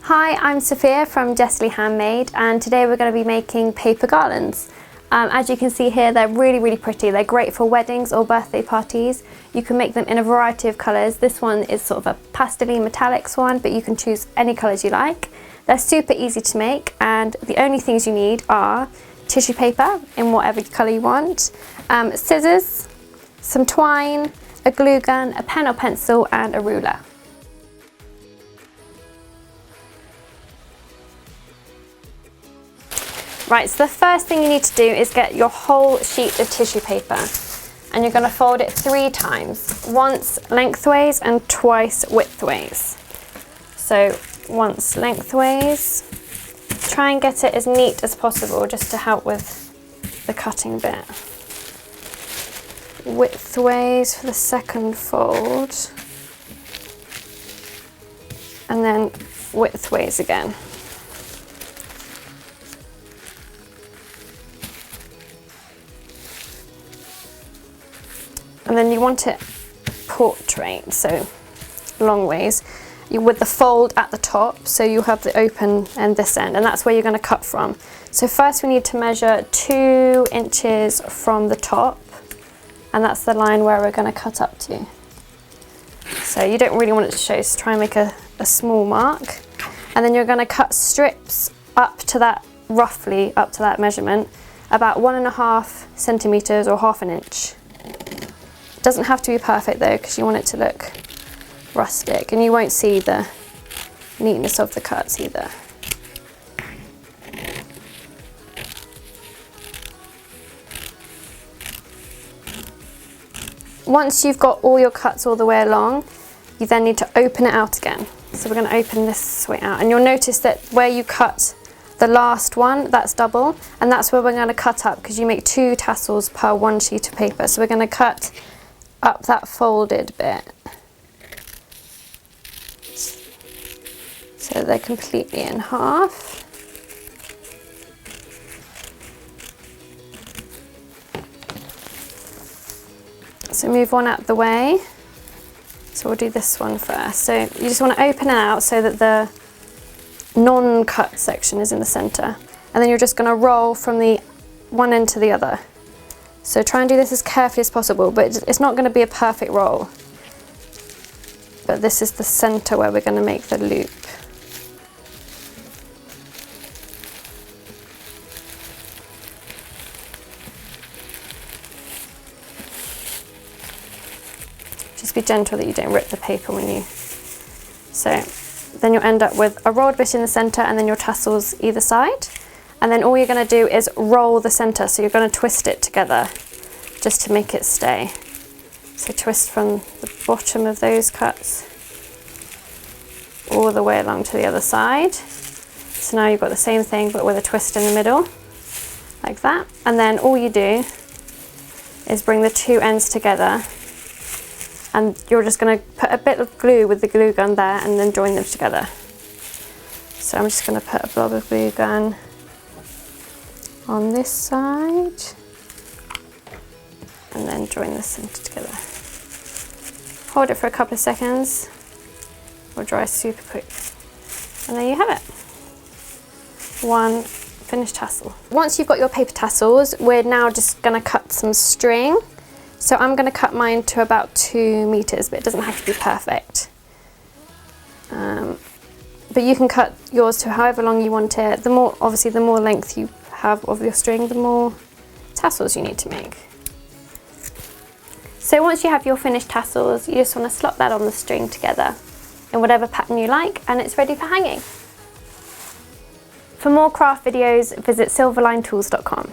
Hi, I'm Sophia from Jessie Handmade, and today we're going to be making paper garlands. As you can see here, they're really pretty. They're great for weddings or birthday parties. You can make them in a variety of colours. This one is sort of a pastel-y metallics one, but you can choose any colours you like. They're super easy to make, and the only things you need are tissue paper in whatever colour you want, scissors, some twine, a glue gun, a pen or pencil, and a ruler. Right, so the first thing you need to do is get your whole sheet of tissue paper, and you're going to fold it 3 times, once lengthways and twice widthways. So once lengthways, try and get it as neat as possible just to help with the cutting bit. Widthways for the second fold, and then widthways again. And then you want it portrait, so long ways, with the fold at the top, so you have the open end this end, and that's where you're going to cut from. So first we need to measure 2 inches from the top, and that's the line where we're going to cut up to. So you don't really want it to show, so try and make a small mark. And then you're going to cut strips up to that, roughly up to that measurement, about 1.5 centimetres or half an inch. Doesn't have to be perfect though, because you want it to look rustic, and you won't see the neatness of the cuts either. Once you've got all your cuts all the way along, you then need to open it out again. So we're going to open this way out, and you'll notice that where you cut the last one, that's double, and that's where we're going to cut up, because you make 2 tassels per 1 sheet of paper. So we're going to cut up that folded bit, so they're completely in half. So move one out the way. So we'll do this one first. So you just want to open it out so that the non-cut section is in the center, and then you're just going to roll from the one end to the other. So try and do this as carefully as possible, but it's not going to be a perfect roll. But this is the center where we're going to make the loop. Just be gentle that you don't rip the paper when you... So then you'll end up with a rolled bit in the center, and then your tassels either side. And then all you're going to do is roll the center, so you're going to twist it together just to make it stay. So twist from the bottom of those cuts all the way along to the other side. So now you've got the same thing but with a twist in the middle, like that. And then all you do is bring the 2 ends together, and you're just going to put a bit of glue with the glue gun there and then join them together. So I'm just going to put a blob of glue gun on this side, and then join the center together. Hold it for a couple of seconds, will dry super quick, and there you have it. One finished tassel. Once you've got your paper tassels, we're now just going to cut some string. So I'm going to cut mine to about 2 meters, but it doesn't have to be perfect. But you can cut yours to however long you want it. Obviously the more length you have of your string, the more tassels you need to make. So once you have your finished tassels, you just want to slot that on the string together in whatever pattern you like, and it's ready for hanging. For more craft videos, visit silverlinetools.com.